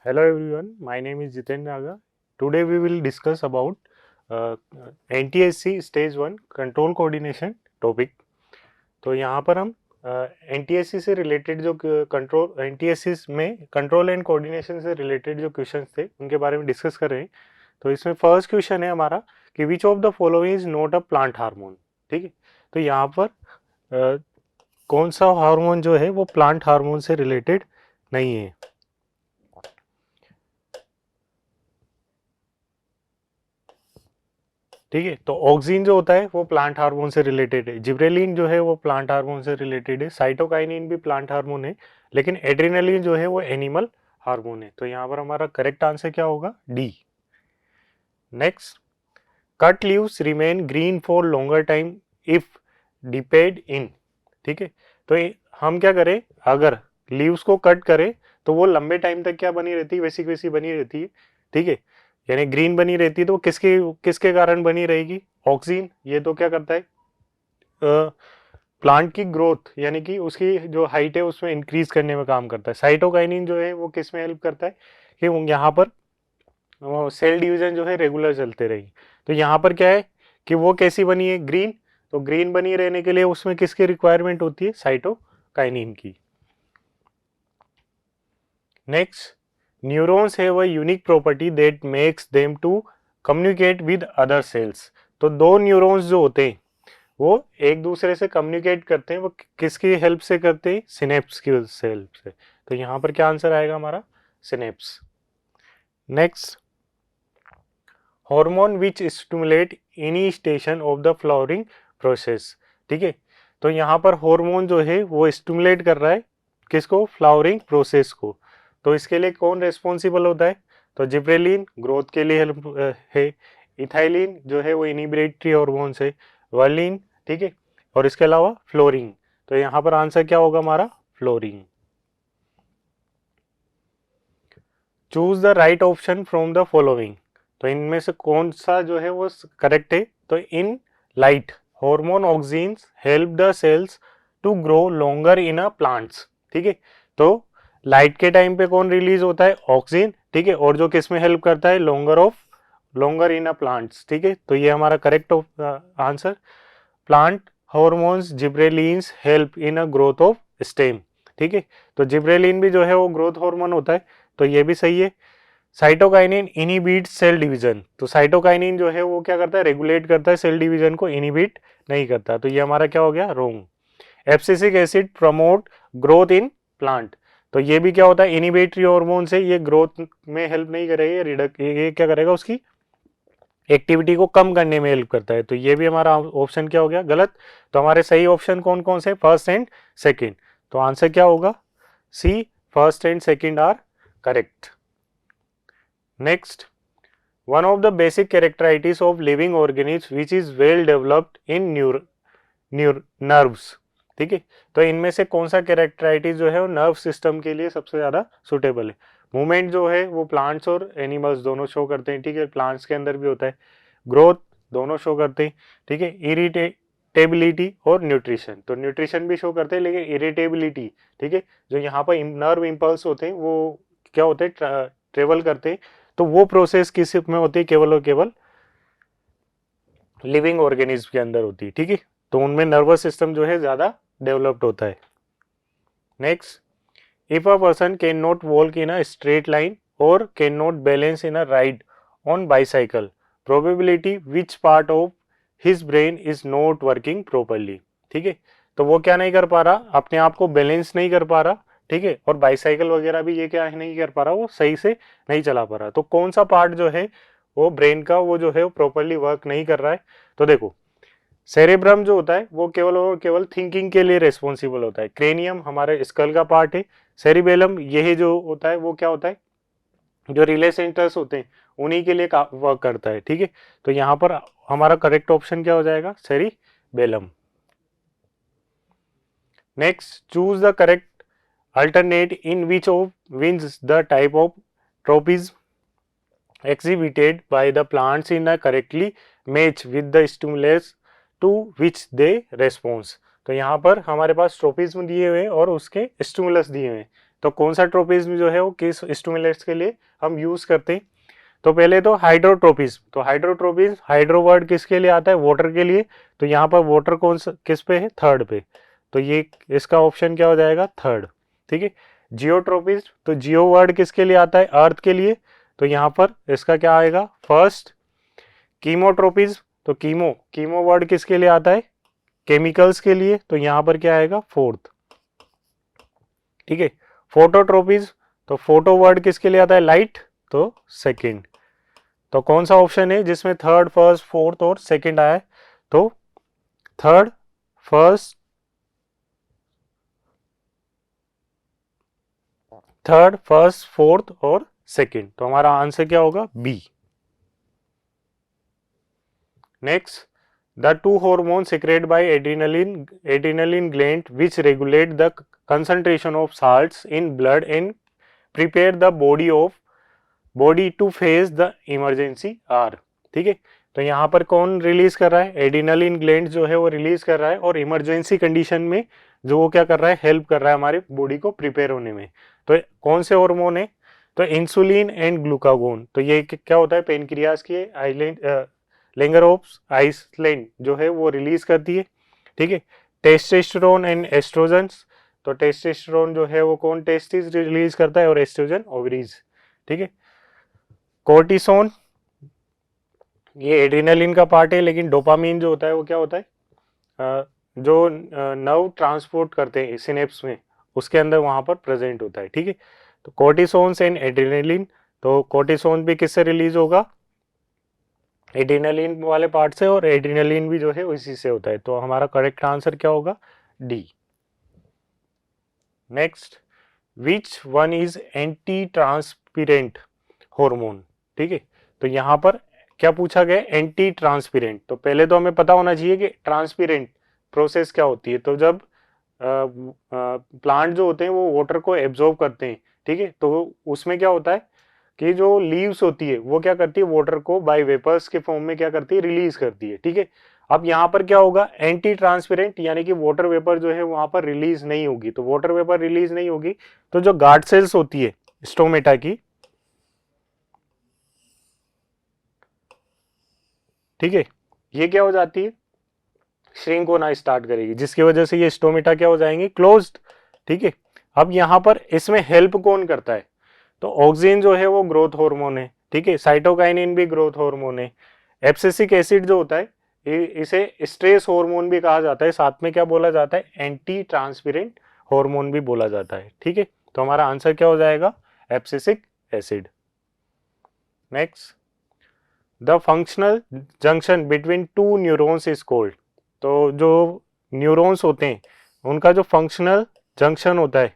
Hello everyone, my name is Jiten Naga. Today we will discuss about NTSC Stage 1 control coordination topic. तो यहाँ पर हम NTSC से related जो control NTSC में कंट्रोल एंड कोऑर्डिनेशन से रिलेटेड जो क्वेश्चंस थे उनके बारे में डिस्कस कर रहे हैं। तो इसमें फर्स्ट क्वेश्चन है हमारा कि विच of the following is not a plant hormone. ठीक है, तो यहाँ पर कौन सा हार्मोन जो है वो प्लांट हार्मोन से रिलेटेड नहीं है। ठीक है, तो ऑक्सिन जो होता है वो प्लांट हार्मोन से रिलेटेड है, जिब्रेलिन जो है वो प्लांट हार्मोन से रिलेटेड है, साइटोकाइनिन भी प्लांट हार्मोन है, लेकिन एड्रेनालिन जो है वो एनिमल हार्मोन है। तो यहाँ पर हमारा करेक्ट आंसर क्या होगा? D. Next, cut leaves remain green for longer time if dipped in. ठीक है, तो हम क्या करें, अगर लीव्स को कट करें तो वो लंबे टाइम तक क्या बनी रहती है? वैसी वैसी बनी रहती है। ठीक है, यानी ग्रीन बनी रहती है। तो किसके किसके कारण बनी रहेगी? ऑक्सीन। ये तो क्या करता है, प्लांट की ग्रोथ यानी कि उसकी जो हाइट है उसमें इंक्रीज करने में काम करता है। साइटोकाइनिन जो है वो किस में हेल्प करता है कि यहाँ पर सेल डिवीजन जो है रेगुलर चलते रहेगी। तो यहाँ पर क्या है कि वो कैसी बनी है? ग्रीन। तो ग्रीन बनी रहने के लिए उसमें किसकी रिक्वायरमेंट होती है? साइटोकाइनिन की। Next, neurons have a unique property that makes them to communicate with other cells. तो दो न्यूरॉन्स जो होते हैं वो एक दूसरे से कम्युनिकेट करते हैं, वो किसकी हेल्प से करते हैं? सिनेप्स की हेल्प से। तो यहाँ पर क्या आंसर आएगा हमारा? Synapse. Next, hormone which stimulate initiation of the flowering process. ठीक है, तो यहाँ पर हार्मोन जो है वो स्टिमुलेट कर रहा है किसको? फ्लावरिंग प्रोसेस को। तो इसके लिए कौन रेस्पॉन्सिबल होता है? तो जिब्रेलिन ग्रोथ के लिए हेल्प है, इथाइलिन जो है वो इनिबिटरी हार्मोन है, वालिन। ठीक है, और इसके अलावा फ्लोरिन। तो यहाँ पर आंसर क्या होगा हमारा? Fluorine. Choose the right option from the following. तो इनमें से कौन सा जो है वो करेक्ट है? तो in light hormone auxins help the cells to grow longer in a plants. ठीक है, तो लाइट के टाइम पे कौन रिलीज होता है? ऑक्सीन। ठीक है, और जो किस में हेल्प करता है? Longer in a plants. ठीक है, तो ये हमारा correct answer. Plant hormones gibberellins help in a growth of stem. ठीक है, तो जिब्रेलिन भी जो है वो ग्रोथ हार्मोन होता है, तो ये भी सही है। Cytokinin inhibit cell division. तो साइटोकाइनिन जो है वो क्या करता है? रेगुलेट करता है सेल डिवीजन को, इनिबिट नहीं करता। तो ये हमारा क्या हो गया? Wrong. Abscisic acid promote growth in plant. तो ये भी क्या होता है? इनिबिटरी हार्मोन से ये ग्रोथ में हेल्प नहीं करेगा, ये क्या करेगा? उसकी एक्टिविटी को कम करने में हेल्प करता है। तो ये भी हमारा ऑप्शन क्या हो गया? गलत। तो हमारे सही ऑप्शन कौन कौन से? First and second. तो आंसर क्या होगा? C, first and second are correct. Next, one of the basic characteristics of living organisms which is well developed in nerves। ठीक है, तो इनमें से कौन सा कैरेक्टराइटिस जो है वो नर्व सिस्टम के लिए सबसे ज्यादा सुटेबल है? मूवमेंट जो है वो प्लांट्स और एनिमल्स दोनों शो करते हैं। ठीक है, प्लांट्स के अंदर भी होता है। ग्रोथ दोनों शो करते हैं। ठीक है, इरिटेबिलिटी और न्यूट्रिशन। तो न्यूट्रिशन भी शो करते हैं, लेकिन इरिटेबिलिटी, ठीक है, जो यहाँ पर नर्व इम्पल्स होते हैं वो क्या होते हैं? ट्रेवल करते हैं। तो वो प्रोसेस किस में होती है? केवल और केवल लिविंग ऑर्गेनिज्म के अंदर होती है। ठीक है, तो उनमें नर्वस सिस्टम जो है ज्यादा डेवलप्ड होता है। Next, if a person can not walk in a straight line और can not balance in a ride on bicycle, probability which part of his brain is not working properly. ठीक है, तो वो क्या नहीं कर पा रहा? अपने आप को बैलेंस नहीं कर पा रहा। ठीक है, और बाईसाइकिल वगैरह भी ये क्या नहीं कर पा रहा, वो सही से नहीं चला पा रहा। तो कौन सा पार्ट जो है वो ब्रेन का वो जो है वो प्रॉपरली वर्क नहीं कर रहा है? तो देखो, सेरेब्रम जो होता है वो केवल और केवल थिंकिंग के लिए रेस्पॉन्सिबल होता है। क्रेनियम हमारे स्कल का पार्ट है। सेरिबेलम यही जो होता है वो क्या होता है? जो रिले सेंटर्स होते हैं उन्हीं के लिए वर्क करता है। ठीक है, तो यहाँ पर हमारा करेक्ट ऑप्शन क्या हो जाएगा? Cerebellum. Next, choose the correct alternate in which of wins the type of tropism exhibited by the plants in a correctly match with the stimulus to which they response। तो यहाँ पर हमारे पास tropism दिए हुए हैं और उसके स्टिमुलस दिए हुए हैं। तो कौन सा ट्रोपिज्म जो है वो किस स्टिमुलेट्स के लिए हम यूज करते हैं? तो पहले तो हाइड्रोट्रोपिज्म, तो हाइड्रोट्रोपिज्म, हाइड्रो वर्ड किसके लिए आता है? वाटर के लिए। तो यहाँ पर वाटर कौन सा किस पे है? थर्ड पे। तो ये इसका ऑप्शन क्या हो जाएगा? थर्ड। ठीक है। जियोट्रोपिज्म, तो जियो वर्ड किसके लिए आता है? अर्थ के लिए। तो यहाँ पर इसका क्या आएगा? फर्स्ट। कीमोट्रोपिज्म, तो कीमो वर्ड किसके लिए आता है? केमिकल्स के लिए। तो यहाँ पर क्या आएगा? फोर्थ। ठीक है। फोटोट्रोपिज्म, तो फोटो वर्ड किसके लिए आता है? लाइट। तो सेकंड। तो कौन सा ऑप्शन है जिसमें थर्ड, फर्स्ट, फोर्थ और सेकंड आया है? तो थर्ड, फर्स्ट, फोर्थ और सेकंड। तो हमारा आंसर क्या होगा? B. Next, the two hormones secreted by adrenaline gland which regulate the concentration of salts in blood and prepare the body to face the emergency are। ठीक है। तो यहाँ पर कौन रिलीज कर रहा है? एड्रिनलिन ग्लैंड जो है वो रिलीज कर रहा है और इमरजेंसी कंडीशन में जो वो क्या कर रहा है? हेल्प कर रहा है हमारे बॉडी को प्रिपेयर होने में। तो कौन से हार्मोन है? तो इंसुलिन एंड ग्लूकागोन। तो ये क्या होता है? पेनक्रियाज की आइलैंड लेंगरहोप्स आइसलैंड जो है वो रिलीज करती है। ठीक है। टेस्टोस्टेरोन एंड एस्ट्रोजन्स, तो टेस्टोस्टेरोन जो है वो कौन टेस्टिस रिलीज करता है और एस्ट्रोजन ओवरीज। ठीक है। कोर्टिसोन, ये एड्रिनलिन का पार्ट है, लेकिन डोपामीन जो होता है वो क्या होता है? जो नर्व ट्रांसपोर्ट करते हैं सिनेप्स में, उसके अंदर वहां पर प्रेजेंट होता है। ठीक है। तो कोर्टिसोन्स एंड एड्रिनलिन, तो कोर्टिसोन भी किससे रिलीज होगा? एड्रिनलिन वाले पार्ट से, और एड्रिनलिन भी जो है उसी से होता है। तो हमारा करेक्ट आंसर क्या होगा? D. Next, which one is anti transpirant hormone. ठीक है। तो यहाँ पर क्या पूछा गया? Anti transpirant. तो पहले तो हमें पता होना चाहिए कि ट्रांसपिरेंट प्रोसेस क्या होती है। तो जब प्लांट जो होते हैं वो वाटर को एब्जॉर्ब करते हैं, ठीक है, तो उसमें क्या होता है कि जो लीव्स होती है वो क्या करती है? वाटर को बाय वेपर्स के फॉर्म में क्या करती है? रिलीज करती है। ठीक है। अब यहाँ पर क्या होगा? एंटी ट्रांसपेरेंट, यानी कि वाटर वेपर जो है वहां पर रिलीज नहीं होगी। तो वाटर वेपर रिलीज नहीं होगी तो जो गार्ड सेल्स होती है स्टोमेटा की, ठीक है, ये क्या हो जाती है? श्रिंक होना स्टार्ट करेगी, जिसकी वजह से ये स्टोमेटा क्या हो जाएंगे? क्लोज्ड। ठीक है। अब यहाँ पर इसमें हेल्प कौन करता है? तो ऑक्सिन जो है वो ग्रोथ हार्मोन है। ठीक है। साइटोकाइनिन भी ग्रोथ हार्मोन है। एब्सिसिक एसिड जो होता है इसे स्ट्रेस हार्मोन भी कहा जाता है, साथ में क्या बोला जाता है? एंटी ट्रांसपेरेंट हार्मोन भी बोला जाता है। ठीक है। तो हमारा आंसर क्या हो जाएगा? Abscisic acid. Next, the functional junction between two neurons is called. तो जो न्यूरॉन्स होते हैं उनका जो फंक्शनल जंक्शन होता है,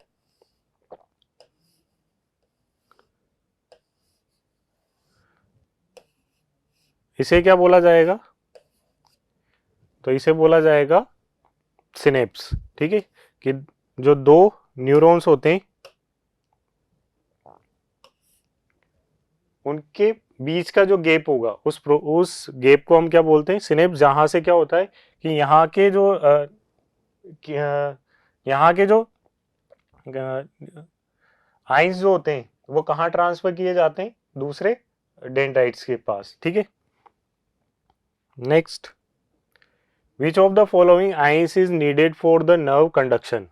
इसे क्या बोला जाएगा? तो इसे बोला जाएगा सिनेप्स। ठीक है। कि जो दो न्यूरॉन्स होते हैं उनके बीच का जो गैप होगा उस गैप को हम क्या बोलते हैं? सिनेप्स। जहां से क्या होता है कि यहाँ के जो आइंस जो होते हैं वो कहाँ ट्रांसफर किए जाते हैं? दूसरे डेंड्राइट्स के पास। ठीक है। Next, which of the following ions is needed for the nerve conduction.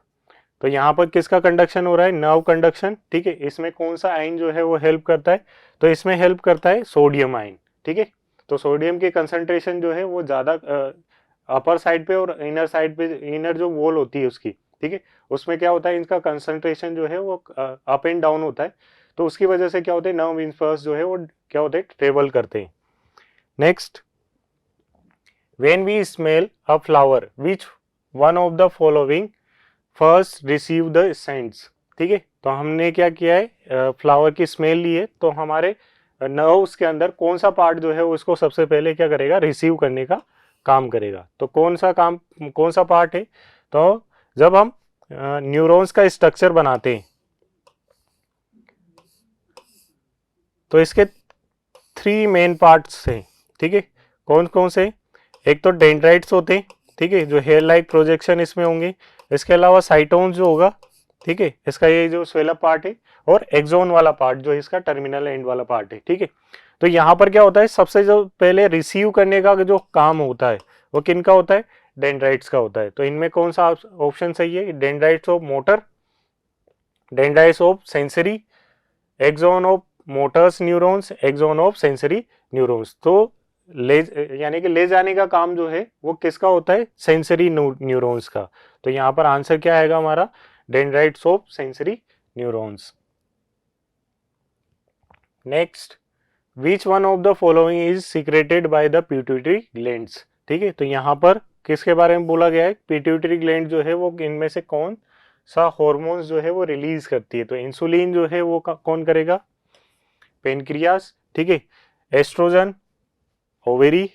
तो यहाँ पर किसका कंडक्शन हो रहा है? Nerve conduction. ठीक है। इसमें कौन सा आयन जो है वो हेल्प करता है? तो इसमें हेल्प करता है सोडियम आयन। ठीक है। तो सोडियम की कंसंट्रेशन जो है वो ज्यादा अपर साइड पे और इनर साइड पे, इनर जो वॉल होती है उसकी, ठीक है, उसमें क्या होता है? इनका कंसंट्रेशन जो है वो अप एंड डाउन होता है। तो उसकी वजह से क्या होता है? नर्व इम्पल्स जो है वो क्या होते हैं? ट्रेवल करते हैं। Next, when we smell a flower which one of the following first receive the scents. ठीक है। तो हमने क्या किया है? फ्लावर की स्मेल ली है, तो हमारे नर्व्स के अंदर कौन सा पार्ट जो है उसको सबसे पहले क्या करेगा? रिसीव करने का काम करेगा। तो कौन सा पार्ट है? तो जब हम न्यूरॉन्स का स्ट्रक्चर बनाते हैं तो इसके 3 मेन पार्ट्स हैं। ठीक है। कौन कौन से? एक तो डेंड्राइट्स होते हैं, ठीक है, जो हेयर लाइक प्रोजेक्शन इसमें होंगे। इसके अलावा साइटोन्स जो होगा, ठीक है, इसका ये जो स्वेलअप पार्ट है, और एक्सोन वाला पार्ट जो इसका टर्मिनल एंड वाला पार्ट है। ठीक है, तो यहाँ पर क्या होता है, सबसे जो पहले रिसीव करने का जो काम होता है वो किन का होता है, डेंड्राइट्स का होता है। तो इनमें कौन सा ऑप्शन सही है, dendrites of motor, dendrites of sensory, axon of motors neurons, axon of sensory neurons. तो ले यानी कि ले जाने का काम जो है वो किसका होता है, सेंसरी न्यूरॉन्स का। तो यहाँ पर आंसर क्या आएगा हमारा, dendrites of sensory neurons. Next, which one of the following is secreted by the pituitary glands. ठीक है, तो यहाँ पर किसके बारे में बोला गया है, पिट्यूटरी ग्लैंड जो है वो इनमें से कौन सा हार्मोन्स जो है वो रिलीज करती है। तो इंसुलिन जो है वो कौन करेगा, पेनक्रियास। ठीक है, एस्ट्रोजन, ओवेरी,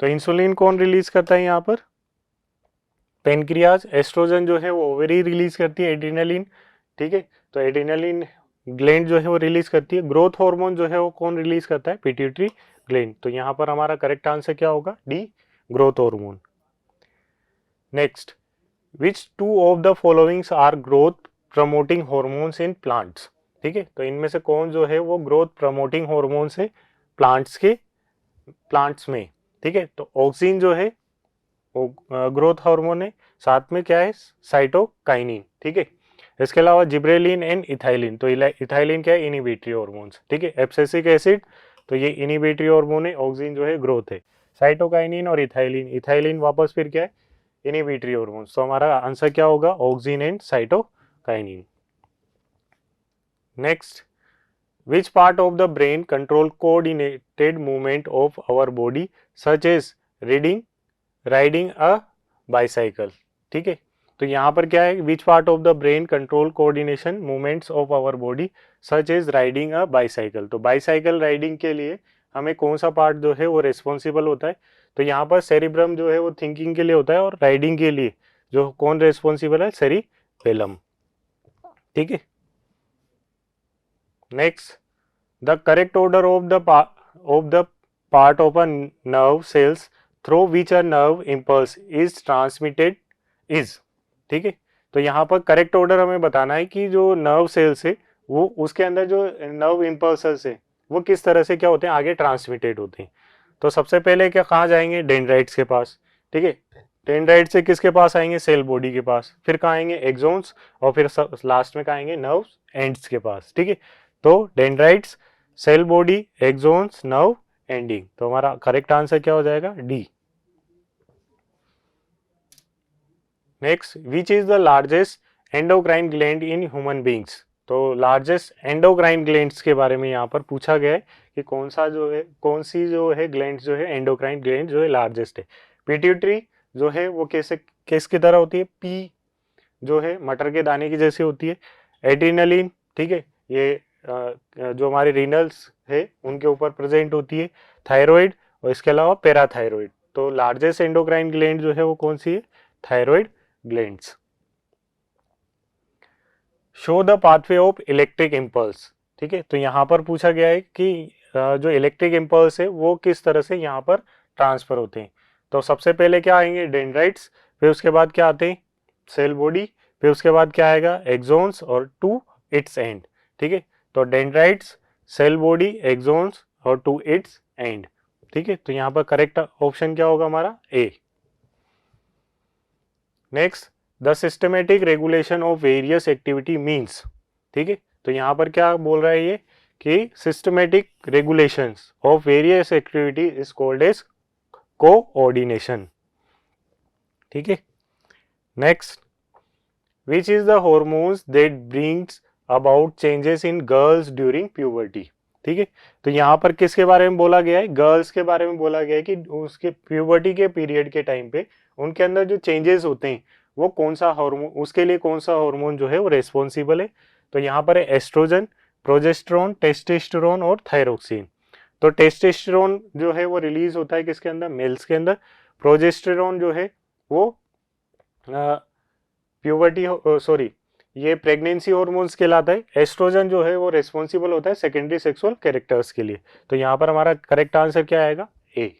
तो इंसुलिन कौन रिलीज करता है यहाँ पर, पेनक्रियाज। एस्ट्रोजन जो है वो ओवेरी रिलीज करती है, एड्रीनलिन। ठीक है, तो एड्रीनलिन ग्लैंड जो है वो रिलीज करती है। ग्रोथ हार्मोन जो है वो कौन रिलीज करता है, पिट्यूटरी ग्लैंड। तो यहाँ पर हमारा करेक्ट आंसर क्या होगा, D, growth hormone. Next, which two of the followings are growth promoting hormones in plants. ठीक है, तो इनमें से कौन जो है वो ग्रोथ प्रमोटिंग हॉर्मोन्स है प्लांट्स में। ठीक है, तो ऑक्सीन जो है वो ग्रोथ हार्मोन है, साथ में क्या है, साइटोकाइनिन। ठीक है, इसके अलावा जिब्रेलिन एंड इथाइलिन। तो इथाइलिन क्या है, इनिबिटरी हॉर्मोन्स। ठीक है, एब्सिसिक एसिड, तो ये इनिबिटरी हार्मोन है, ऑक्सीन जो है ग्रोथ है, साइटोकाइनिन और इथाइलिन, इथाइलिन वापस फिर क्या है, इनिबिटरी हॉर्मोन्स। तो हमारा आंसर क्या होगा, oxygen and cytokinin. Next, which part of the brain control coordinated movement of our body such as reading, riding a bicycle। ठीक है, तो यहाँ पर क्या है, which part of the brain control coordination movements of our body such as riding a bicycle। तो bicycle riding के लिए हमें कौन सा पार्ट जो है वो रेस्पॉन्सिबल होता है। तो यहाँ पर सेरिब्रम जो है वो थिंकिंग के लिए होता है, और राइडिंग के लिए जो कौन रेस्पॉन्सिबल है, सेरिबेलम। ठीक है, next, the correct order of the part of a nerve cells through which a nerve impulse is transmitted is। ठीक है, तो यहाँ पर करेक्ट ऑर्डर हमें बताना है कि जो नर्व सेल्स है वो उसके अंदर जो नर्व इम्पल्सेस है वो किस तरह से क्या होते हैं, आगे ट्रांसमिटेड होते हैं। तो सबसे पहले क्या, कहाँ जाएंगे, डेंड्राइट्स के पास। ठीक है, डेंड्राइट से किसके पास आएंगे, सेल बॉडी के पास, फिर कहाँ आएंगे, एक्सोन्स, और फिर लास्ट में कहाँ आएंगे, नर्व एंड्स के पास। ठीक है, तो dendrites, cell body, axons, nerve ending. तो हमारा करेक्ट आंसर क्या हो जाएगा, D. Next, which is the largest endocrine gland in human beings. तो लार्जेस्ट एंडोक्राइन ग्लैंड्स के बारे में यहाँ पर पूछा गया है कि कौन सा जो है, कौन सी जो है ग्लैंड जो है, एंडोक्राइन ग्लैंड जो है लार्जेस्ट है। पिट्यूटरी जो है वो कैसे किसकी तरह होती है, पी जो है मटर के दाने की जैसी होती है। एड्रीनलिन, ठीक है, ये जो हमारे रीनल्स है उनके ऊपर प्रेजेंट होती है। थायराइड, और इसके अलावा पैराथायराइड। तो लार्जेस्ट एंडोक्राइन ग्लैंड जो है वो कौन सी है, thyroid glands. Show the pathway of electric impulse. ठीक है, तो यहाँ पर पूछा गया है कि जो इलेक्ट्रिक इम्पल्स है वो किस तरह से यहाँ पर ट्रांसफर होते हैं। तो सबसे पहले क्या आएंगे, डेंड्राइट्स, फिर उसके बाद क्या आते हैं, सेल बॉडी, फिर उसके बाद क्या आएगा, एक्सोन्स, और टू इट्स एंड। ठीक है, तो डेंड्राइट्स, सेल बॉडी, एक्सोन्स, और टू इट्स एंड। ठीक है, तो यहाँ पर करेक्ट ऑप्शन क्या होगा हमारा, A. Next, the systematic regulation of various activity means. ठीक है, तो यहाँ पर क्या बोल रहा है ये कि systematic regulations of various activity is called as coordination. ठीक है, next, which is the hormones that brings about changes in girls during puberty. ठीक है, तो यहाँ पर किसके बारे में बोला गया है, गर्ल्स के बारे में बोला गया है कि उसके प्यूबर्टी के पीरियड के टाइम पे उनके अंदर जो चेंजेस होते हैं वो कौन सा हार्मोन, उसके लिए कौन सा हार्मोन जो है वो रेस्पॉन्सिबल है। तो यहाँ पर है एस्ट्रोजन, प्रोजेस्टेरोन, टेस्टोस्टेरोन और थायरोक्सिन। तो टेस्टोस्टेरोन जो है वो रिलीज होता है किसके अंदर, मेल्स के अंदर। प्रोजेस्टेरॉन जो है वो प्यूबर्टी सॉरी ये प्रेगनेंसी हार्मोन्स कहलाता है। एस्ट्रोजन जो है वो रेस्पॉन्सिबल होता है सेकेंडरी सेक्सुअल कैरेक्टर्स के लिए। तो यहाँ पर हमारा करेक्ट आंसर क्या आएगा? A.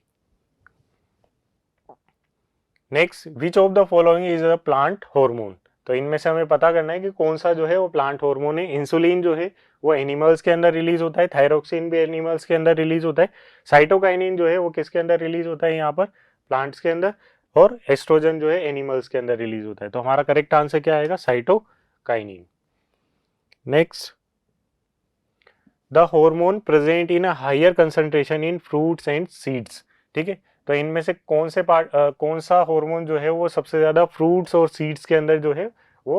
Next, which of the following is a plant hormone? तो इनमें से हमें पता करना है कि कौन सा जो है वो प्लांट हार्मोन है। इंसुलिन जो है वो एनिमल्स के अंदर रिलीज होता है, थायरोक्सिन भी एनिमल्स के अंदर रिलीज होता है, साइटोकाइनिन जो है वो किसके अंदर रिलीज होता है यहाँ पर? प्लांट्स के अंदर, और एस्ट्रोजन जो है एनिमल्स के अंदर रिलीज होता है। तो हमारा करेक्ट आंसर क्या आएगा? Cytokinin. Next, the hormone present in a higher concentration in fruits and seeds. ठीक है, तो इनमें से कौन सा हार्मोन जो है वो सबसे ज्यादा फ्रूट्स और सीड्स के अंदर जो है वो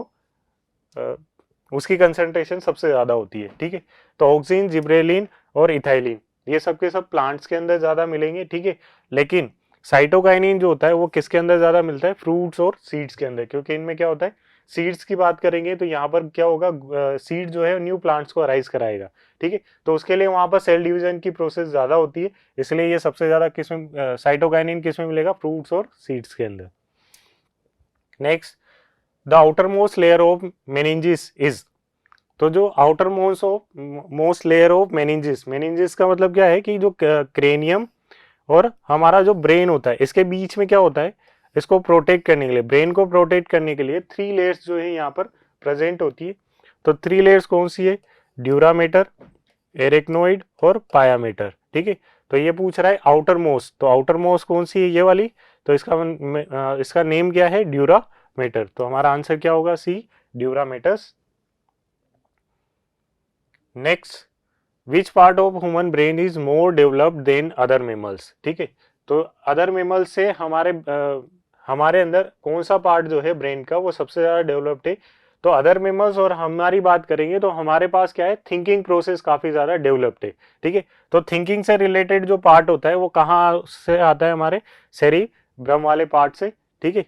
उसकी कंसंट्रेशन सबसे ज्यादा होती है। ठीक है, तो ऑक्सिन, जिब्रेलिन और इथाइलिन ये सब के सब प्लांट्स के अंदर ज्यादा मिलेंगे। ठीक है, लेकिन साइटोकाइनिन जो होता है वो किसके अंदर ज्यादा मिलता है? फ्रूट्स और सीड्स के अंदर। क्योंकि इनमें क्या होता है, सीड्स की बात करेंगे तो यहाँ पर क्या होगा, सीड जो है न्यू प्लांट्स को अराइज कराएगा। ठीक है, तो उसके लिए वहां पर सेल डिवीजन की प्रोसेस ज्यादा होती है, इसलिए ये सबसे ज्यादा किसमें साइटोकाइनिन किसमें मिलेगा? फ्रूट्स और सीड्स के अंदर। Next, the outer most layer of meninges is. तो जो outer most layer of meninges, meninges का मतलब क्या है कि जो क्रेनियम और हमारा जो ब्रेन होता है इसके बीच में क्या होता है, इसको प्रोटेक्ट करने के लिए, ब्रेन को प्रोटेक्ट करने के लिए 3 लेयर्स जो है यहाँ पर प्रेजेंट होती है। तो 3 लेयर्स कौन सी है? ड्यूरामेटर, एरेक्नोइड और पायामेटर। ठीक है, तो ये पूछ रहा है आउटर मोस्ट, तो आउटर मोस्ट कौन सी है? ये वाली। तो इसका नेम क्या है? ड्यूरामेटर। तो हमारा आंसर क्या होगा? C, dura mater. Next, which part of human brain is more developed than other mammals? ठीक है, तो अदर मेमल्स से हमारे अंदर कौन सा पार्ट जो है ब्रेन का वो सबसे ज्यादा डेवलप्ड है? तो अदर मेमल्स और हमारी बात करेंगे तो हमारे पास क्या है, थिंकिंग प्रोसेस काफी ज्यादा डेवलप्ड है। ठीक है, तो थिंकिंग से रिलेटेड जो पार्ट होता है वो कहाँ से आता है? हमारे सेरिब्रम वाले पार्ट से। ठीक है,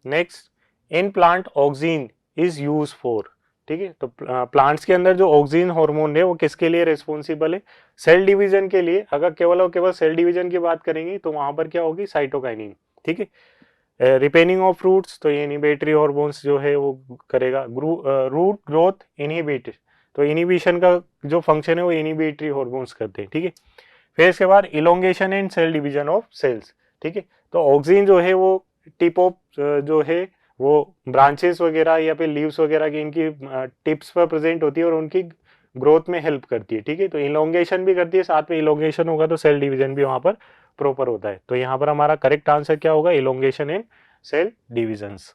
next, in plant oxygen is use for. ठीक है, तो प्लांट्स के अंदर जो ऑक्सीन हार्मोन है वो किसके लिए रिस्पॉन्सिबल है? सेल डिवीजन के लिए। अगर केवल और केवल सेल डिवीजन की बात करेंगे तो वहां पर क्या होगी? साइटोकाइनिन। ठीक है, रिपेनिंग ऑफ फ्रूट्स, तो ये इनिबिटरी हार्मोन्स जो है वो करेगा। रूट ग्रोथ इनहिबिट, तो इनिबिशन का जो फंक्शन है वो इनिबिटरी हार्मोन्स करते हैं। ठीक है, फिर इसके बाद elongation and cell division of cells. ठीक है, तो ऑक्सीन जो है वो टिप ऑफ जो है वो ब्रांचेस वगैरह या फिर लीव्स वगैरह की इनकी टिप्स पर प्रेजेंट होती है और उनकी ग्रोथ में हेल्प करती है। ठीक है, तो इलोंगेशन भी करती है, साथ में इलोंगेशन होगा तो सेल डिवीजन भी वहां पर प्रॉपर होता है। तो यहाँ पर हमारा करेक्ट आंसर क्या होगा? Elongation and cell divisions.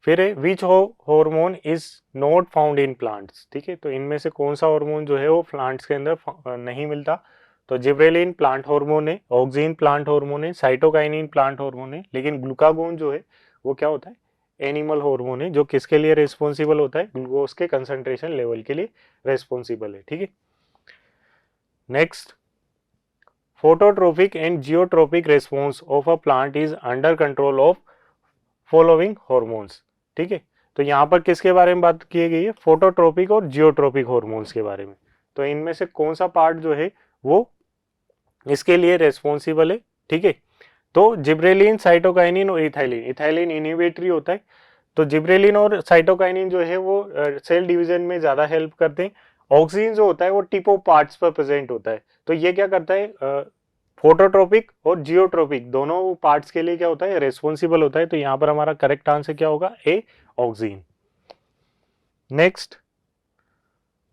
फिर है which hormone is not found in plants. ठीक है, तो इनमें से कौन सा हार्मोन जो है वो प्लांट्स के अंदर नहीं मिलता? तो जिब्रेलिन प्लांट हार्मोन है, ऑक्सीन प्लांट हार्मोन है, साइटोकाइनिन प्लांट हार्मोन है, लेकिन ग्लूकागोन जो है वो क्या होता है? एनिमल हार्मोन है, जो किसके लिए रिस्पॉन्सिबल होता है? ग्लूकोज के कंसंट्रेशन लेवल के लिए रिस्पॉन्सिबल है। ठीक है, next, phototropic and geotropic response of a plant is under control of following hormones. ठीक है, तो यहाँ पर किसके बारे में बात की गई है? फोटोट्रोपिक और जियोट्रोपिक हार्मोन्स के बारे में। तो इनमें से कौन सा पार्ट जो है वो इसके लिए रेस्पॉन्सिबल है? ठीक है, तो जिब्रेलिन, साइटोकाइनिन और इथाइलिन। इथाइलिन इनिबिटरी होता है, तो जिब्रेलिन और साइटोकाइनिन जो है वो सेल डिवीजन में ज्यादा हेल्प करते हैं। ऑक्सीजन जो होता है वो टिप ऑफ पार्ट्स पर प्रेजेंट होता है, तो ये क्या करता है? फोटोट्रोपिक और जियोट्रोपिक दोनों पार्ट्स के लिए क्या होता है? रेस्पॉन्सिबल होता है। तो यहाँ पर हमारा करेक्ट आंसर क्या होगा? A, oxygen. Next,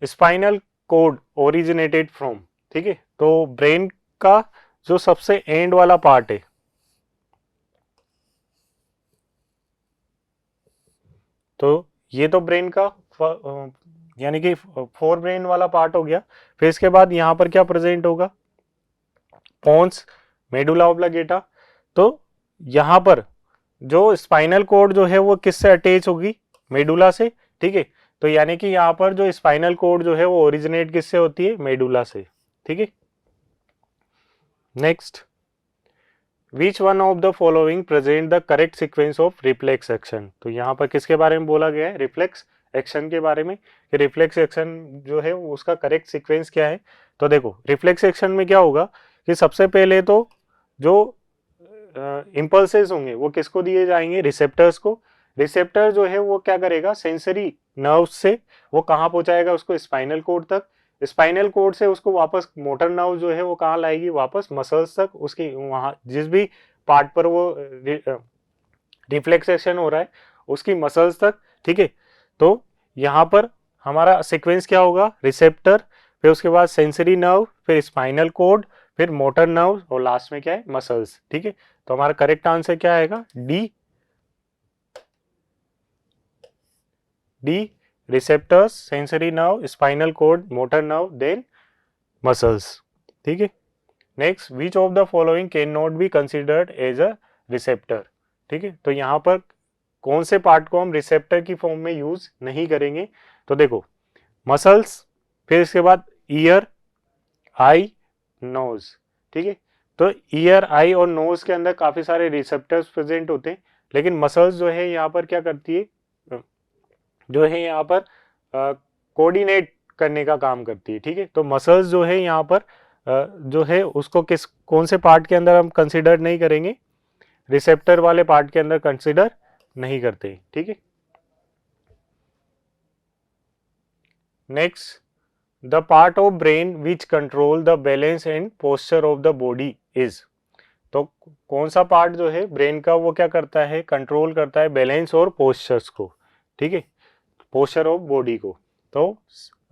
spinal cord originated from. ठीक है, तो ब्रेन का जो सबसे एंड वाला पार्ट है, तो ये तो ब्रेन का यानी कि फोर ब्रेन वाला पार्ट हो गया। फिर इसके बाद यहाँ पर क्या प्रेजेंट होगा? Pons, medulla oblongata. तो यहाँ पर जो स्पाइनल कोड जो है वो किससे अटैच होगी? मेडुला से। ठीक है, तो यानी कि यहाँ पर जो स्पाइनल कोड जो है वो ओरिजिनेट किससे होती है? मेडुला से। ठीक है, next, which one of the following present the correct sequence of reflex action. तो यहाँ पर किसके बारे में बोला गया है? रिफ्लेक्स एक्शन के बारे में कि रिफ्लेक्स एक्शन जो है उसका करेक्ट सीक्वेंस क्या है। तो देखो रिफ्लेक्स एक्शन में क्या होगा कि सबसे पहले तो जो इम्पल्सेस होंगे वो किसको दिए जाएंगे, रिसेप्टर्स को। रिसेप्टर जो है वो क्या करेगा, सेंसरी नर्व्स से वो कहाँ पहुंचाएगा उसको, स्पाइनल कोड तक। स्पाइनल कोड से उसको वापस मोटर नर्व जो है वो कहाँ लाएगी, वापस मसल्स तक, उसकी वहां जिस भी पार्ट पर वो रिफ्लेक्सेशन हो रहा है उसकी मसल्स तक, ठीक है। तो यहाँ पर हमारा सीक्वेंस क्या होगा, रिसेप्टर, फिर उसके बाद सेंसरी नर्व, फिर स्पाइनल कोड, फिर मोटर नर्व और लास्ट में क्या है, मसल्स, ठीक है। तो हमारा करेक्ट आंसर क्या आएगा, D. D, receptors, sensory nerve, spinal cord, motor nerve, then muscles, ठीक है। Next, which of the following can not be considered as a receptor, ठीक है। तो यहाँ पर कौन से पार्ट को हम रिसेप्टर की फॉर्म में यूज नहीं करेंगे, तो देखो मसल्स, फिर इसके बाद ईयर, आई, नोज, ठीक है। तो ईयर, आई और नोज के अंदर काफी सारे रिसेप्टर्स प्रेजेंट होते हैं, लेकिन मसल्स जो है यहाँ पर क्या करती है, जो है यहाँ पर कोऑर्डिनेट करने का काम करती है, ठीक है। तो मसल्स जो है यहाँ पर जो है उसको किस कौन से पार्ट के अंदर हम कंसिडर नहीं करेंगे, रिसेप्टर वाले पार्ट के अंदर कंसिडर नहीं करते, ठीक है। Next, the part of brain which control the balance and posture of the body is. तो कौन सा पार्ट जो है ब्रेन का वो क्या करता है, कंट्रोल करता है बैलेंस और पोस्चर्स को, ठीक है, पोस्चर ऑफ बॉडी को। तो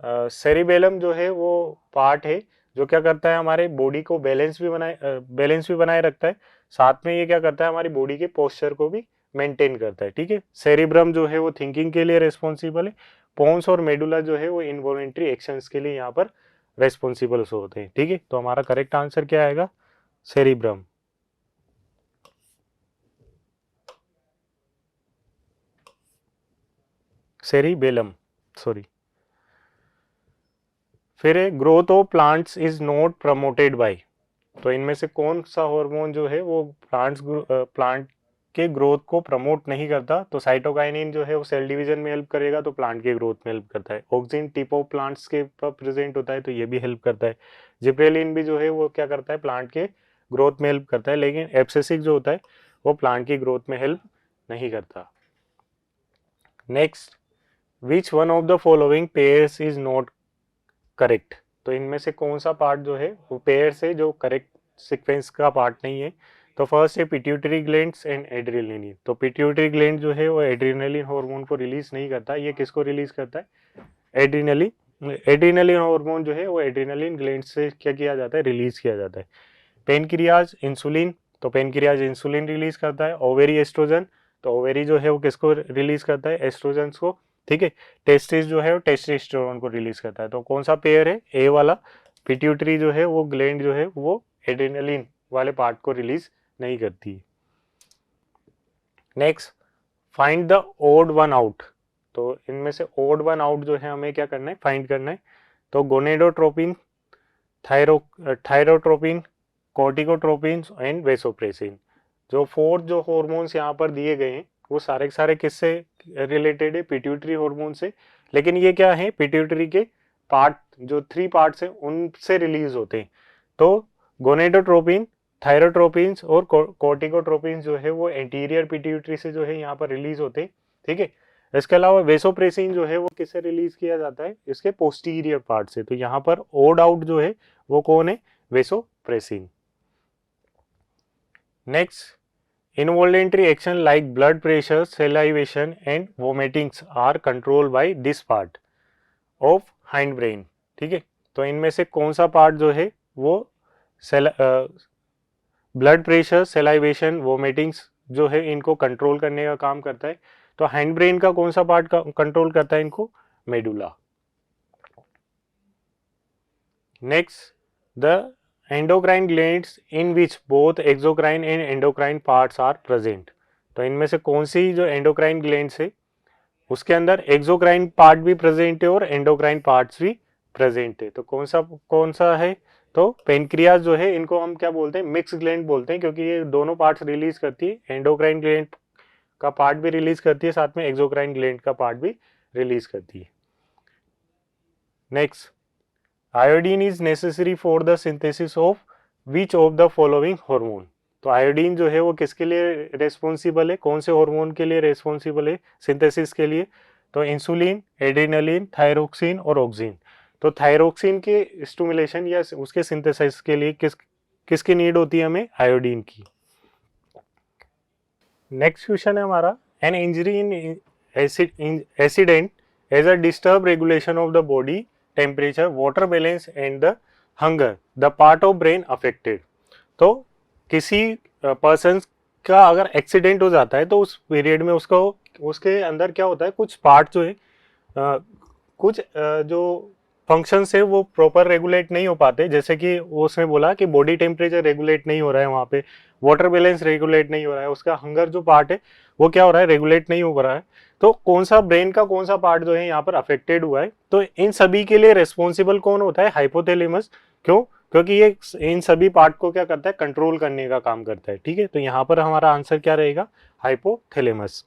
सेरिबेलम जो है वो पार्ट है जो क्या करता है, हमारे बॉडी को बैलेंस भी बनाए रखता है, साथ में ये क्या करता है, हमारी बॉडी के पोस्चर को भी मेंटेन करता है, ठीक है। सेरिब्रम जो है वो थिंकिंग के लिए रेस्पॉन्सिबल है, पोन्स और मेडुला जो है वो इनवॉलेंट्री एक्शंस के लिए यहाँ पर रेस्पॉन्सिबल होते हैं, ठीक है। तो हमारा करेक्ट आंसर क्या आएगा, सेरिब्रम। Cerebellum, sorry. फिर growth of plants is not promoted by. तो इनमें से कौन सा हार्मोन जो है वो प्लांट के ग्रोथ को प्रमोट नहीं करता, तो साइटोकाइनिन जो है वो सेल डिवीजन में हेल्प करेगा, तो प्लांट के ग्रोथ में हेल्प करता है। ऑक्सिन टिप ऑफ प्लांट्स के पर प्रेजेंट होता है, तो ये भी हेल्प करता है। जिब्रेलिन भी जो है वो क्या करता है, प्लांट के ग्रोथ में हेल्प करता है, लेकिन एब्सिसिक जो होता है वो प्लांट की ग्रोथ में हेल्प नहीं करता। Next, which one of the following pairs is not correct. तो इनमें से कौन सा पार्ट जो है वो पेयर से जो करेक्ट सीक्वेंस का पार्ट नहीं है। तो फर्स्ट है पिट्यूटरी ग्लैंड्स एंड एड्रेनलिन। तो पिट्यूटरी ग्लैंड जो है वो एड्रेनलिन हार्मोन को रिलीज नहीं करता, ये किसको रिलीज करता है, एड्रेनलिन। एड्रेनलिन हार्मोन जो है वो एड्रेनलिन ग्लैंड से क्या किया जाता है, रिलीज किया जाता है। पेनक्रियाज इंसुलिन, तो पेनक्रियाज इंसुलिन रिलीज करता है। ओवेरी एस्ट्रोजन, तो ओवेरी जो है वो किसको रिलीज करता है, एस्ट्रोजन को, ठीक है। टेस्टिस जो है वो टेस्टोस्टेरोन को रिलीज करता है। तो कौन सा पेयर है, ए वाला। पिट्यूटरी जो है वो ग्लैंड जो है वो एड्रेनलिन वाले पार्ट को रिलीज नहीं करती है। Next, find the odd one out. तो इनमें से ओड वन आउट जो है हमें क्या करना है, फाइंड करना है। तो gonadotropin, thyrotropin, corticotropin and vasopressin. जो फोर्थ जो हॉर्मोन्स यहाँ पर दिए गए हैं वो सारे के सारे किससे रिलेटेड है, पिट्यूटरी हार्मोन से। लेकिन ये क्या है, पिट्यूटरी के पार्ट जो 3 पार्ट्स हैं उनसे रिलीज होते हैं। तो गोनेडोट्रोपिन, थायरोट्रोपिन्स और कॉर्टिकोट्रोपिन्स जो है वो एंटीरियर पिट्यूटरी से जो है यहाँ पर रिलीज होते हैं, ठीक है। इसके अलावा वेसोप्रेसिन जो है वो किससे रिलीज किया जाता है, इसके पोस्टीरियर पार्ट से। तो यहाँ पर ओड आउट जो है वो कौन है, vasopressin. Next, involuntary action like blood pressure, salivation and vomitings are controlled by this part of hind brain, ठीक है। तो इनमें से कौन सा पार्ट जो है वो ब्लड प्रेशर, सेलाइवेशन, वोमिटिंग्स जो है इनको कंट्रोल करने का काम करता है। तो हाइंड ब्रेन का कौन सा पार्ट कंट्रोल करता है इनको, medulla. Next, the endocrine glands in which both exocrine and endocrine parts are present. तो इनमें से कौन सी जो एंडोक्राइन ग्लैंड्स है उसके अंदर एक्सोक्राइन पार्ट भी प्रेजेंट है और एंडोक्राइन पार्ट्स भी प्रेजेंट है। तो कौन सा है, तो पेनक्रियाज जो है इनको हम क्या बोलते हैं, मिक्स ग्लैंड बोलते हैं, क्योंकि ये दोनों पार्ट्स रिलीज करती है, एंडोक्राइन ग्लैंड का पार्ट भी रिलीज करती है, साथ में एक्सोक्राइन ग्लैंड का पार्ट भी रिलीज करती है। Next, iodine is necessary for the synthesis of which of the following hormone. तो आयोडीन जो है वो किसके लिए रेस्पॉन्सिबल है, कौन से हार्मोन के लिए रेस्पॉन्सिबल है सिंथेसिस के लिए? तो इंसुलिन, एड्रेनलिन, थायरोक्सिन और ऑक्सिन। तो थायरोक्सिन के स्टिमुलेशन या उसके सिंथेसिस के लिए किसकी नीड होती है हमें? आयोडीन की। नेक्स्ट क्वेश्चन है हमारा, an injury in accident as a disturb regulation of the body temperature, water balance and the hunger, the part of brain affected. तो किसी पर्सन का अगर एक्सीडेंट हो जाता है तो उस पीरियड में उसको उसके अंदर क्या होता है, कुछ पार्ट जो है कुछ जो फंक्शंस है वो प्रॉपर रेगुलेट नहीं हो पाते, जैसे कि उसने बोला कि बॉडी टेम्परेचर रेगुलेट नहीं हो रहा है वहाँ पे, वाटर बैलेंस रेगुलेट नहीं हो रहा है, उसका हंगर जो पार्ट है वो क्या हो रहा है, रेगुलेट नहीं हो रहा है। तो कौन सा ब्रेन का कौन सा पार्ट जो है यहाँ पर अफेक्टेड हुआ है? तो इन सभी के लिए रेस्पॉन्सिबल कौन होता है? हाइपोथैलेमस। क्यों? क्योंकि ये इन सभी पार्ट को क्या करता है, कंट्रोल करने का काम करता है। ठीक है, तो यहाँ पर हमारा आंसर क्या रहेगा? Hypothalamus.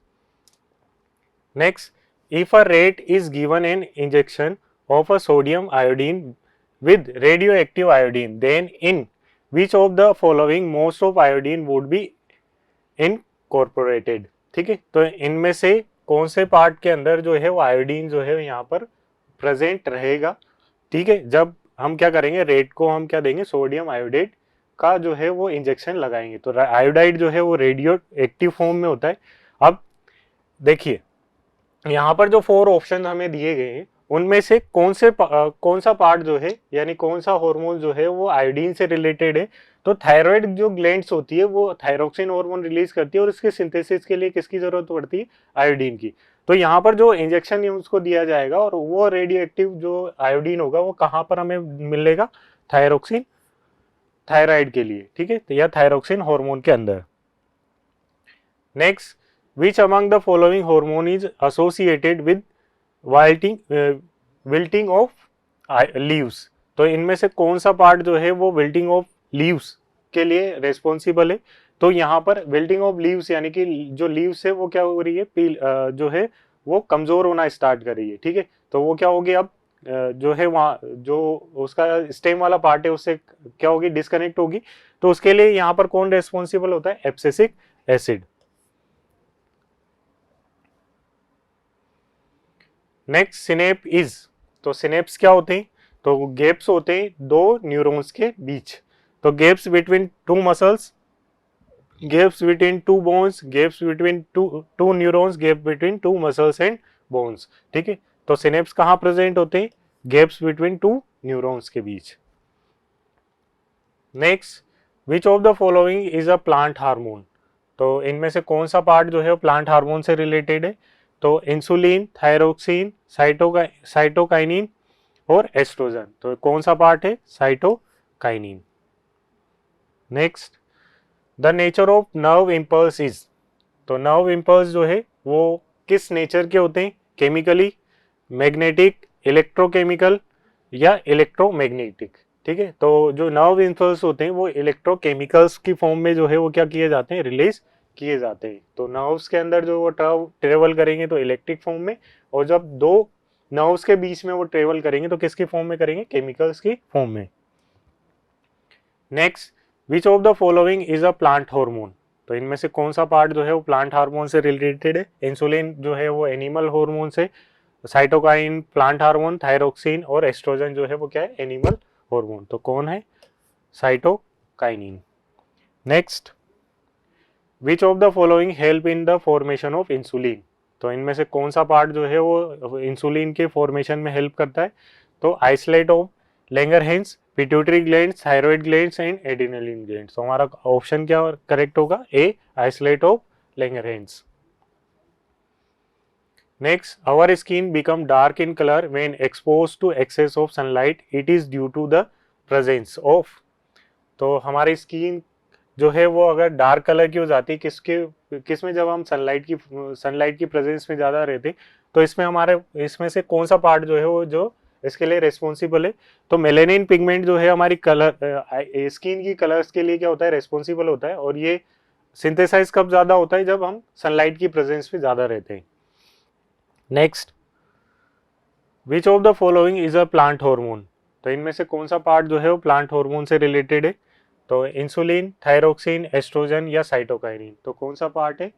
Next, if a rat is given an injection of a sodium iodine with radioactive iodine, then in which of the following most of iodine would be incorporated? ठीक है, तो इनमें से कौन से पार्ट के अंदर जो है वो आयोडीन जो है यहाँ पर प्रेजेंट रहेगा? ठीक है, जब हम क्या करेंगे, रेट को हम क्या देंगे, सोडियम आयोडेट का जो है वो इंजेक्शन लगाएंगे। तो आयोडाइड जो है वो रेडियो एक्टिव फॉर्म में होता है। अब देखिए यहाँ पर जो 4 ऑप्शन हमें दिए गए हैं उनमें से कौन सा पार्ट जो है, यानी कौन सा हार्मोन जो है वो आयोडीन से रिलेटेड है? तो थायराइड जो ग्लैंड्स होती है वो थायरोक्सिन हार्मोन रिलीज करती है और इसके सिंथेसिस के लिए किसकी जरूरत पड़ती है? आयोडीन की। तो यहाँ पर जो इंजेक्शन उसको दिया जाएगा और वो रेडियो एक्टिव जो आयोडीन होगा वो कहाँ पर हमें मिलेगा? थायरोक्सिन, थायराइड के लिए। ठीक है, तो यह थायरोक्सिन हार्मोन के अंदर। Next, which among the following hormone is associated with wilting of leaves? तो इनमें से कौन सा पार्ट जो है वो wilting of leaves के लिए रेस्पॉन्सिबल है? तो यहाँ पर wilting of leaves यानी कि जो लीव्स है वो क्या हो रही है, जो है वो कमजोर होना स्टार्ट कर रही है। ठीक है, तो वो क्या होगी, अब जो है वहाँ जो उसका स्टेम वाला पार्ट है उससे क्या होगी, डिस्कनेक्ट होगी। तो उसके लिए यहाँ पर कौन रेस्पॉन्सिबल होता है? Abscisic acid. Next, synapse is. तो सिनेप्स क्या होते हैं? तो गैप्स होते हैं दो न्यूरॉन्स के बीच। तो gaps between two muscles, gaps between two bones, gaps between two neurons, gap between two muscles and bones. ठीक है, तो सिनेप्स कहाँ प्रेजेंट होते हैं? गैप्स बिटवीन टू न्यूरॉन्स के बीच। Next, which of the following is a plant hormone? तो इनमें से कौन सा पार्ट जो है प्लांट हार्मोन से रिलेटेड है? तो इंसुलिन, थायरोक्सिन, साइटोकाइनिन और एस्ट्रोजन। तो कौन सा पार्ट है? Cytokinin. Next, the nature of nerve impulse is. तो नर्व इम्पल्स जो है वो किस नेचर के होते हैं? केमिकली, मैग्नेटिक, इलेक्ट्रोकेमिकल या इलेक्ट्रोमैग्नेटिक। ठीक है, तो जो नर्व इम्पल्स होते हैं वो इलेक्ट्रोकेमिकल्स की फॉर्म में जो है वो क्या किए जाते हैं, रिलीज किए जाते हैं। तो नर्व्स के अंदर जो वो ट्रेवल करेंगे तो इलेक्ट्रिक फॉर्म में, और जब दो नर्व्स के बीच में वो ट्रेवल करेंगे तो किसकी फॉर्म में करेंगे? केमिकल्स की फॉर्म में। Next, which of the following is a plant hormone? तो इनमें से कौन सा पार्ट जो है वो प्लांट हार्मोन से रिलेटेड है? इंसुलिन जो है वो एनिमल हार्मोन से, साइटोकाइन प्लांट हार्मोन, थायरोक्सिन और एस्ट्रोजन जो है वो क्या है? Animal hormone. तो कौन है? Cytokinin. Next, which of the following help in the formation of insulin? तो इनमें से कौन सा पार्ट जो है वो इंसुलिन के फॉर्मेशन में हेल्प करता है? तो islets of Langerhans, pituitary glands, thyroid glands and adrenaline glands. तो हमारा ऑप्शन क्या करेक्ट होगा? A, islets of Langerhans. Next, our skin become dark in colour when expose to excess of sunlight, it is due to the presence of. तो हमारी skin जो है वो अगर डार्क कलर की हो जाती है किस में, जब हम सनलाइट की प्रेजेंस में ज़्यादा रहते, तो इसमें से कौन सा पार्ट जो है वो जो इसके लिए रेस्पॉन्सिबल है? तो मेलेनिन पिगमेंट जो है हमारी कलर स्किन की कलर्स के लिए क्या होता है? रेस्पॉन्सिबल होता है। और ये सिंथेसाइज कब ज़्यादा होता है? जब हम सनलाइट की प्रेजेंस में ज़्यादा रहते हैं। Next, which of the following is a plant hormone, तो इनमें से कौन सा पार्ट जो है वो प्लांट हार्मोन से रिलेटेड है, तो इंसुलिन, थायरोक्सिन, एस्ट्रोजन या साइटोकाइनिन, तो कौन सा पार्ट है,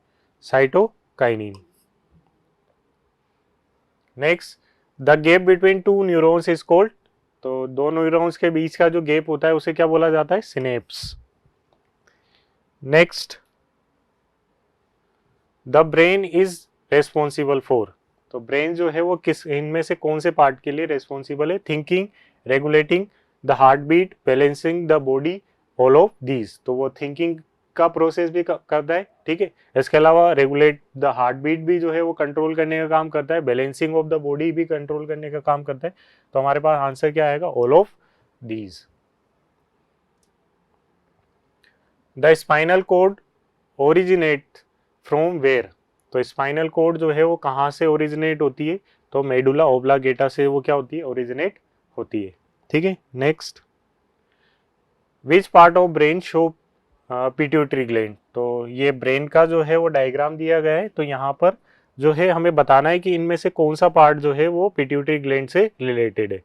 cytokinin. Next, the gap between two neurons is called, तो दो न्यूरॉन्स के बीच का जो गैप होता है उसे क्या बोला जाता है, synapse. Next, the brain is responsible for, तो ब्रेन जो है वो किस इनमें से कौन से पार्ट के लिए रेस्पॉन्सिबल है, thinking, regulating the heart beat, balancing the body, all of these, तो वो थिंकिंग का प्रोसेस भी करता है, ठीक है। इसके अलावा रेगुलेट द हार्ट बीट भी जो है वो कंट्रोल करने का काम करता है, बैलेंसिंग ऑफ द बॉडी भी कंट्रोल करने का काम करता है, तो हमारे पास आंसर क्या आएगा, all of these. The spinal cord originate from where, तो स्पाइनल कॉर्ड जो है वो कहाँ से ओरिजिनेट होती है, तो मेडुला ओब्लागेटा से वो क्या होती है, ओरिजिनेट होती है, ठीक है। Next, which part of brain show pituitary gland, तो ये ब्रेन का जो है वो डायग्राम दिया गया है, तो यहाँ पर जो है हमें बताना है कि इनमें से कौन सा पार्ट जो है वो पिट्यूटरी ग्लैंड से रिलेटेड है।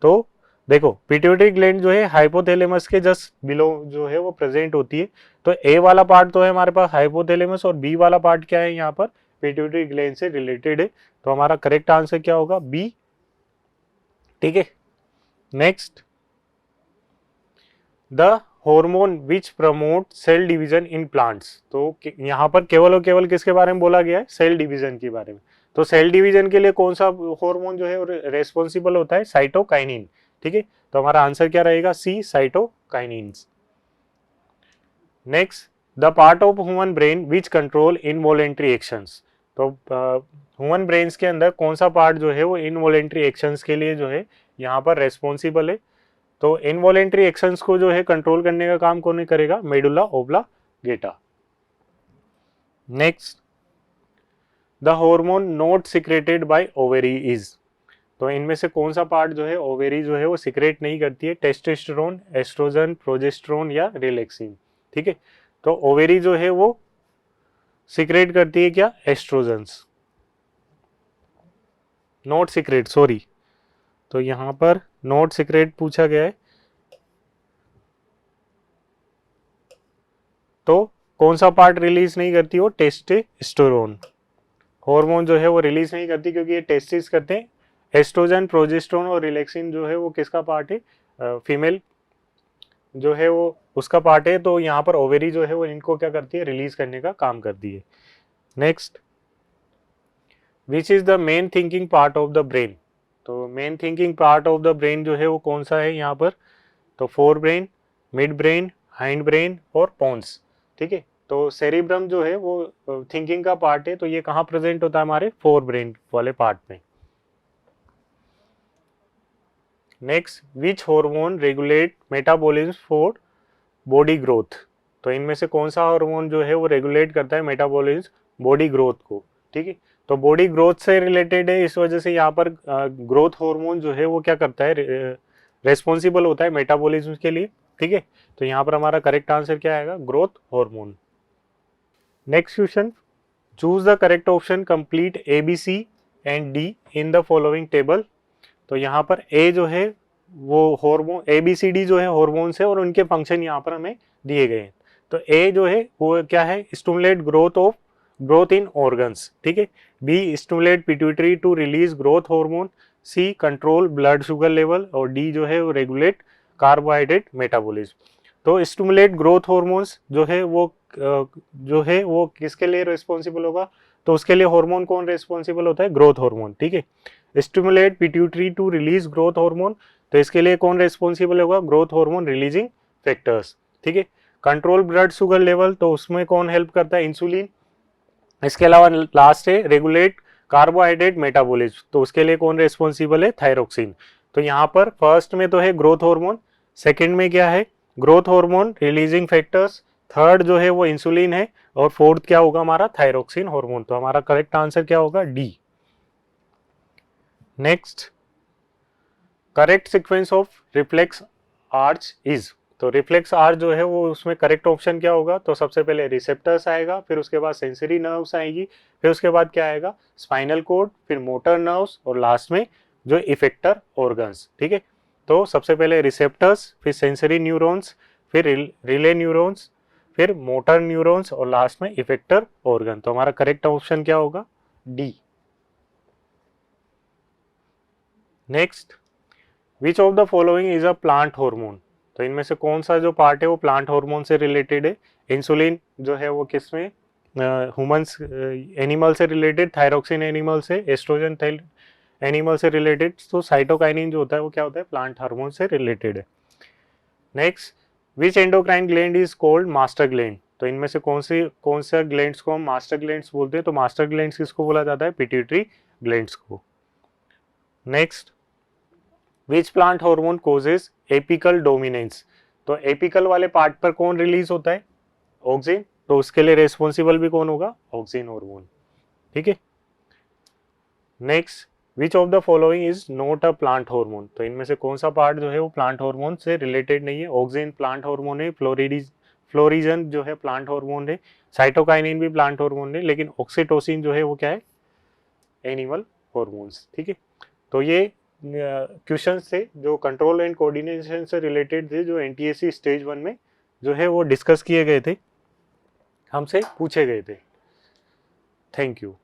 तो देखो, पिट्यूटरी ग्लैंड जो है हाइपोथैलेमस के जस्ट बिलो जो है वो प्रेजेंट होती है, तो ए वाला पार्ट तो है हमारे पास हाइपोथैलेमस और बी वाला पार्ट क्या है, यहाँ पर पिट्यूटरी ग्लैंड से रिलेटेड है, तो हमारा करेक्ट आंसर क्या होगा, बी, ठीक है। Next, the hormone which promote cell division in plants, तो यहाँ पर केवल और केवल किसके बारे में बोला गया है, सेल डिवीजन के बारे में, तो सेल डिवीजन के लिए कौन सा हार्मोन जो है रेस्पॉन्सिबल होता है, साइटोकाइनिन, ठीक है। तो हमारा आंसर क्या रहेगा, C, cytokinin. Next, the part of human brain which control involuntary actions, तो ह्यूमन ब्रेन्स के अंदर कौन सा पार्ट जो है वो इनवॉलेंट्री एक्शंस के लिए जो है यहाँ पर रेस्पॉन्सिबल है, तो इनवॉलेंट्री एक्शंस को जो है कंट्रोल करने का काम कौन करेगा, medulla oblongata. Next, the hormone not secreted by ovary is, तो इनमें से कौन सा पार्ट जो है ओवेरी जो है वो सिक्रेट नहीं करती है, टेस्टोस्टेरोन, एस्ट्रोजन, प्रोजेस्टेरोन या रिलैक्सिन, ठीक है। तो ओवेरी जो है वो सिक्रेट करती है क्या, एस्ट्रोजन्स, नॉट सिक्रेट, सॉरी, तो यहां पर नॉट सिक्रेट पूछा गया है, तो कौन सा पार्ट रिलीज नहीं करती हो, टेस्टोस्टेरोन हार्मोन जो है वो रिलीज नहीं करती, क्योंकि ये टेस्टिस करते हैं। एस्ट्रोजन, प्रोजेस्टेरोन और रिलैक्सिन जो है वो किसका पार्ट है, फीमेल जो है वो उसका पार्ट है, तो यहाँ पर ओवेरी जो है वो इनको क्या करती है, रिलीज करने का काम करती है। Next, which is the main thinking part of the brain, तो main thinking part of the brain जो है वो कौन सा है यहाँ पर, तो fore brain, mid brain, hind brain और पोन्स, ठीक है। तो सेरिब्रम जो है वो थिंकिंग का पार्ट है, तो ये कहाँ प्रेजेंट होता है, हमारे फोर ब्रेन वाले पार्ट में। Next, which hormone regulate metabolism for body growth, तो इनमें से कौन सा हार्मोन जो है वो रेगुलेट करता है मेटाबॉलिज्म बॉडी ग्रोथ को, ठीक है। तो बॉडी ग्रोथ से रिलेटेड है, इस वजह से यहाँ पर ग्रोथ हार्मोन जो है वो क्या करता है, रेस्पॉन्सिबल होता है मेटाबॉलिज्म के लिए, ठीक है। तो यहाँ पर हमारा करेक्ट आंसर क्या आएगा, growth hormone. Next question, choose the correct option, complete A B C and D in the following table, तो यहाँ पर ए जो है वो hormone, A B C D जो है हार्मोन्स है और उनके फंक्शन यहाँ पर हमें दिए गए हैं। तो ए जो है वो क्या है, स्टिमुलेट ग्रोथ इन ऑर्गन्स, ठीक है। B, stimulate pituitary to release growth hormone, C, control blood sugar level, और डी जो है वो रेगुलेट कार्बोहाइड्रेट मेटाबॉलिज्म। तो स्टिमुलेट ग्रोथ हार्मोन्स जो है वो किसके लिए रिस्पॉन्सिबल होगा, तो उसके लिए हार्मोन कौन रिस्पॉन्सिबल होता है, ग्रोथ हार्मोन, ठीक है। Stimulate pituitary to release growth hormone, तो इसके लिए कौन रिस्पॉन्सिबल होगा, ग्रोथ हार्मोन रिलीजिंग फैक्टर्स, ठीक है। कंट्रोल ब्लड शुगर लेवल, तो उसमें कौन हेल्प करता है, इंसुलिन। इसके अलावा लास्ट है रेगुलेट कार्बोहाइड्रेट मेटाबॉलिज्म, तो उसके लिए कौन रिस्पॉन्सिबल है, थायरोक्सिन। तो यहाँ पर फर्स्ट में तो है ग्रोथ हार्मोन, सेकंड में क्या है, growth hormone releasing factors, third जो है वो इंसुलिन है, और फोर्थ क्या होगा हमारा, थायरोक्सिन हार्मोन। तो हमारा करेक्ट आंसर क्या होगा, D. Next, correct sequence of reflex arch is, तो रिफ्लेक्स आर्च जो है वो उसमें करेक्ट ऑप्शन क्या होगा, तो सबसे पहले रिसेप्टर्स आएगा, फिर उसके बाद सेंसरी नर्व्स आएगी, फिर उसके बाद क्या आएगा, स्पाइनल कोड, फिर मोटर नर्व्स और लास्ट में जो इफेक्टर ऑर्गन्स, ठीक है। तो सबसे पहले रिसेप्टर्स, फिर सेंसरी न्यूरॉन्स, फिर रिले न्यूरॉन्स, फिर मोटर न्यूरॉन्स और लास्ट में इफेक्टर ऑर्गन। तो हमारा करेक्ट ऑप्शन क्या होगा? D. Next, which of the following is a plant hormone? तो इनमें से कौन सा जो पार्ट है वो प्लांट हार्मोन से रिलेटेड है? इंसुलिन जो है वो किसमें, ह्यूमंस एनिमल से रिलेटेड, थायरोक्सिन एनिमल से, एस्ट्रोजन एनिमल से रिलेटेड, तो साइटोकाइनिन जो होता है वो क्या होता है? प्लांट हार्मोन से रिलेटेड है। Next, which endocrine gland is called master gland? तो इनमें से कौन सा ग्लैंड्स को हम मास्टर ग्लैंड्स बोलते हैं? तो मास्टर ग्लैंड्स किसको बोला जाता है? पिट्यूटरी ग्लैंड्स को। Next, which plant hormone causes apical dominance? तो एपिकल वाले पार्ट पर कौन रिलीज होता है? ऑक्सिन। तो उसके लिए रेस्पॉन्सिबल भी कौन होगा? ऑक्सिन हार्मोन, ठीक है। Next, which of the following is not a plant hormone? तो इनमें से कौन सा पार्ट जो है वो प्लांट हार्मोन से रिलेटेड नहीं है? ऑक्सिन प्लांट हार्मोन है, फ्लोरिजन जो है प्लांट हार्मोन है, साइटोकाइनिन भी प्लांट हार्मोन है, लेकिन ऑक्सीटोसिन जो है वो क्या है? एनिमल हार्मोन्स, ठीक है। तो ये क्वेश्चन थे जो कंट्रोल एंड कोऑर्डिनेशन से रिलेटेड थे, जो एनटीएससी स्टेज 1 में जो है वो डिस्कस किए गए थे, हमसे पूछे गए थे। Thank you.